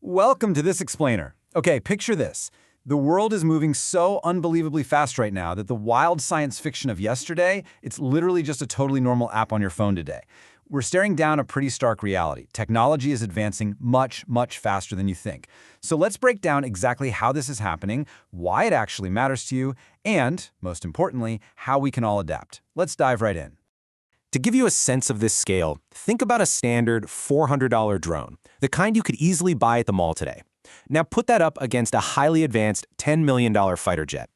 Welcome to this explainer. Okay, picture this. The world is moving so unbelievably fast right now that the wild science fiction of yesterday, it's literally just a totally normal app on your phone today. We're staring down a pretty stark reality. Technology is advancing much, much faster than you think. So let's break down exactly how this is happening, why it actually matters to you, and, most importantly, how we can all adapt. Let's dive right in. To give you a sense of this scale, think about a standard $400 drone, the kind you could easily buy at the mall today. Now put that up against a highly advanced $10 million fighter jet.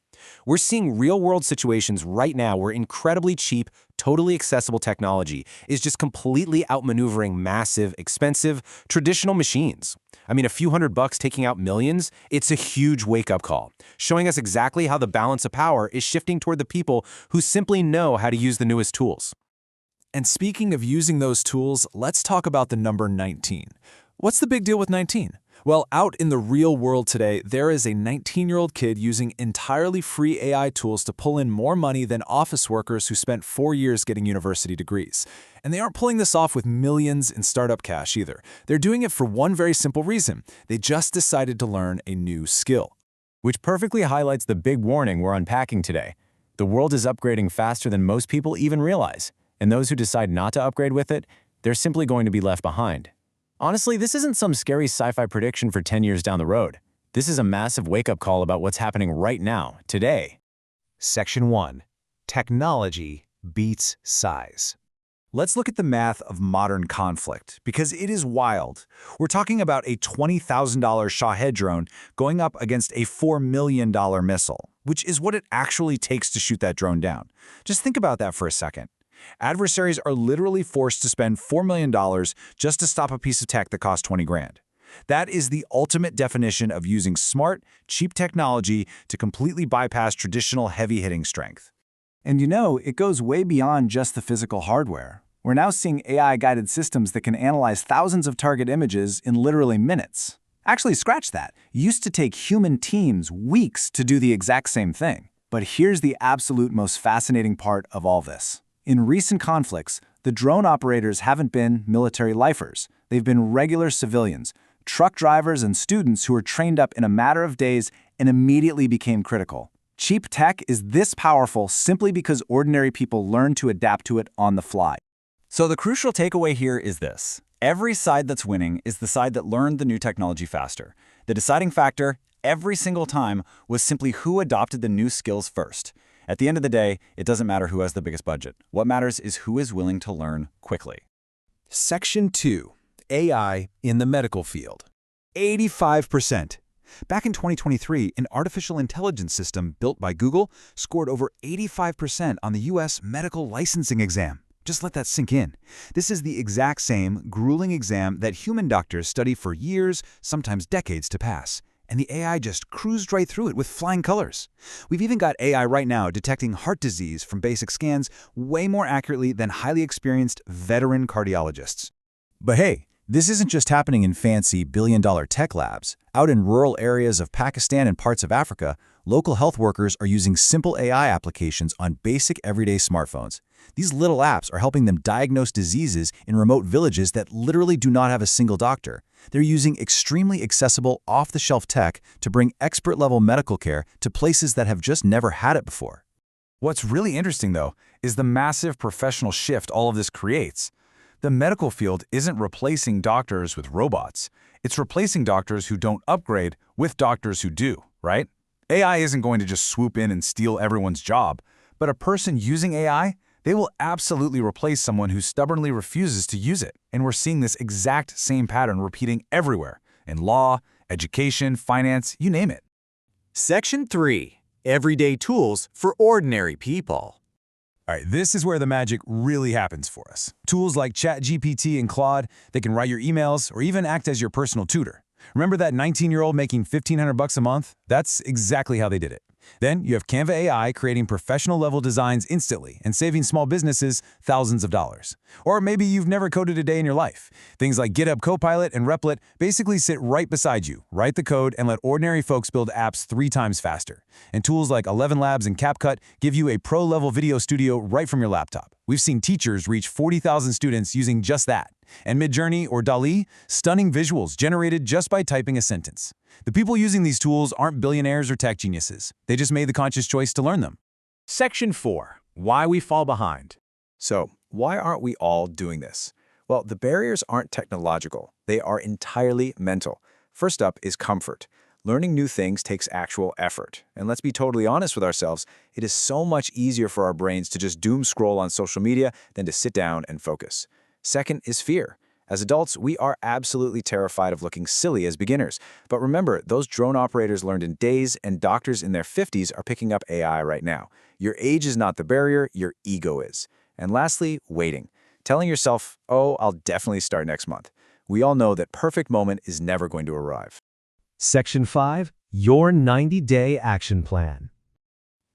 We're seeing real-world situations right now where incredibly cheap, totally accessible technology is just completely outmaneuvering massive, expensive, traditional machines. I mean, a few $100 taking out millions, it's a huge wake-up call, showing us exactly how the balance of power is shifting toward the people who simply know how to use the newest tools. And speaking of using those tools, let's talk about the number 19. What's the big deal with 19? Well, out in the real world today, there is a 19-year-old kid using entirely free AI tools to pull in more money than office workers who spent 4 years getting university degrees. And they aren't pulling this off with millions in startup cash either. They're doing it for one very simple reason. They just decided to learn a new skill. Which perfectly highlights the big warning we're unpacking today. The world is upgrading faster than most people even realize. And those who decide not to upgrade with it, they're simply going to be left behind. Honestly, this isn't some scary sci-fi prediction for 10 years down the road. This is a massive wake-up call about what's happening right now, today. Section 1. Technology beats size. Let's look at the math of modern conflict, because it is wild. We're talking about a $20,000 Shahed drone going up against a $4 million missile, which is what it actually takes to shoot that drone down. Just think about that for a second. Adversaries are literally forced to spend $4 million just to stop a piece of tech that costs 20 grand. That is the ultimate definition of using smart, cheap technology to completely bypass traditional heavy-hitting strength. And you know, it goes way beyond just the physical hardware. We're now seeing AI-guided systems that can analyze thousands of target images in literally minutes. Actually, scratch that. It used to take human teams weeks to do the exact same thing. But here's the absolute most fascinating part of all this. In recent conflicts, the drone operators haven't been military lifers. They've been regular civilians, truck drivers and students who were trained up in a matter of days and immediately became critical. Cheap tech is this powerful simply because ordinary people learn to adapt to it on the fly. So the crucial takeaway here is this. Every side that's winning is the side that learned the new technology faster. The deciding factor, every single time, was simply who adopted the new skills first. At the end of the day, it doesn't matter who has the biggest budget. What matters is who is willing to learn quickly. Section 2. AI in the medical field. 85%. Back in 2023, an artificial intelligence system built by Google scored over 85% on the U.S. medical licensing exam. Just let that sink in. This is the exact same grueling exam that human doctors study for years, sometimes decades to pass. And the AI just cruised right through it with flying colors. We've even got AI right now detecting heart disease from basic scans way more accurately than highly experienced veteran cardiologists. But hey, this isn't just happening in fancy billion-dollar tech labs. Out in rural areas of Pakistan and parts of Africa, local health workers are using simple AI applications on basic everyday smartphones. These little apps are helping them diagnose diseases in remote villages that literally do not have a single doctor. They're using extremely accessible, off-the-shelf tech to bring expert-level medical care to places that have just never had it before. What's really interesting, though, is the massive professional shift all of this creates. The medical field isn't replacing doctors with robots. It's replacing doctors who don't upgrade with doctors who do, right? AI isn't going to just swoop in and steal everyone's job, but a person using AI, they will absolutely replace someone who stubbornly refuses to use it. And we're seeing this exact same pattern repeating everywhere, in law, education, finance, you name it. Section 3. Everyday tools for ordinary people. All right, this is where the magic really happens for us. Tools like ChatGPT and Claude, they can write your emails or even act as your personal tutor. Remember that 19-year-old making $1,500 a month? That's exactly how they did it. Then you have Canva AI creating professional-level designs instantly and saving small businesses thousands of dollars. Or maybe you've never coded a day in your life. Things like GitHub Copilot and Replit basically sit right beside you, write the code, and let ordinary folks build apps 3 times faster. And tools like 11 Labs and CapCut give you a pro-level video studio right from your laptop. We've seen teachers reach 40,000 students using just that. And Midjourney or DALL-E, stunning visuals generated just by typing a sentence. The people using these tools aren't billionaires or tech geniuses. They just made the conscious choice to learn them. Section 4. Why we fall behind. So, why aren't we all doing this? Well, the barriers aren't technological. They are entirely mental. First up is comfort. Learning new things takes actual effort. And let's be totally honest with ourselves, it is so much easier for our brains to just doom scroll on social media than to sit down and focus. Second is fear. As adults, we are absolutely terrified of looking silly as beginners. But remember, those drone operators learned in days, and doctors in their 50s are picking up AI right now. Your age is not the barrier, your ego is. And lastly, waiting. Telling yourself, oh, I'll definitely start next month. We all know that perfect moment is never going to arrive. Section 5. Your 90-day action plan.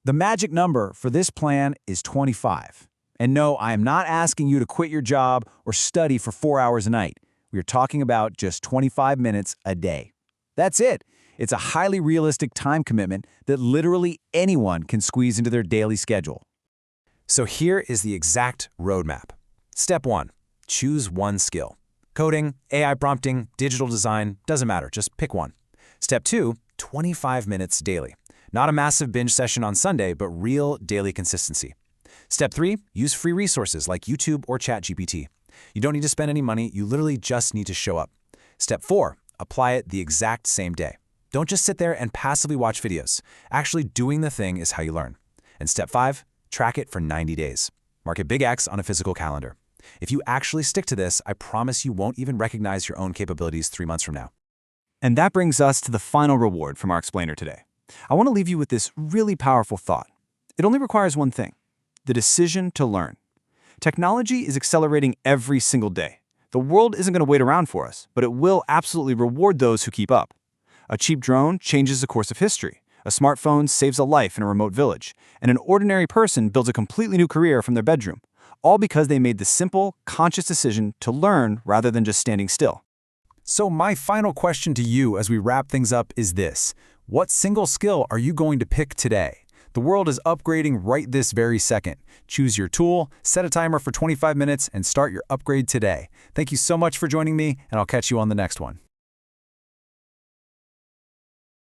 The magic number for this plan is 25. And no, I am not asking you to quit your job or study for 4 hours a night. We are talking about just 25 minutes a day. That's it. It's a highly realistic time commitment that literally anyone can squeeze into their daily schedule. So here is the exact roadmap. Step 1. Choose one skill. Coding, AI prompting, digital design, doesn't matter, just pick one. Step 2, 25 minutes daily. Not a massive binge session on Sunday, but real daily consistency. Step 3, use free resources like YouTube or ChatGPT. You don't need to spend any money, you literally just need to show up. Step 4, apply it the exact same day. Don't just sit there and passively watch videos. Actually doing the thing is how you learn. And step 5, track it for 90 days. Mark a big X on a physical calendar. If you actually stick to this, I promise you won't even recognize your own capabilities 3 months from now. And that brings us to the final reward from our explainer today. I want to leave you with this really powerful thought. It only requires one thing: the decision to learn. Technology is accelerating every single day. The world isn't going to wait around for us, but it will absolutely reward those who keep up. A cheap drone changes the course of history. A smartphone saves a life in a remote village. And an ordinary person builds a completely new career from their bedroom, all because they made the simple, conscious decision to learn rather than just standing still. So my final question to you as we wrap things up is this: what single skill are you going to pick today? The world is upgrading right this very second. Choose your tool, set a timer for 25 minutes, and start your upgrade today. Thank you so much for joining me, and I'll catch you on the next one.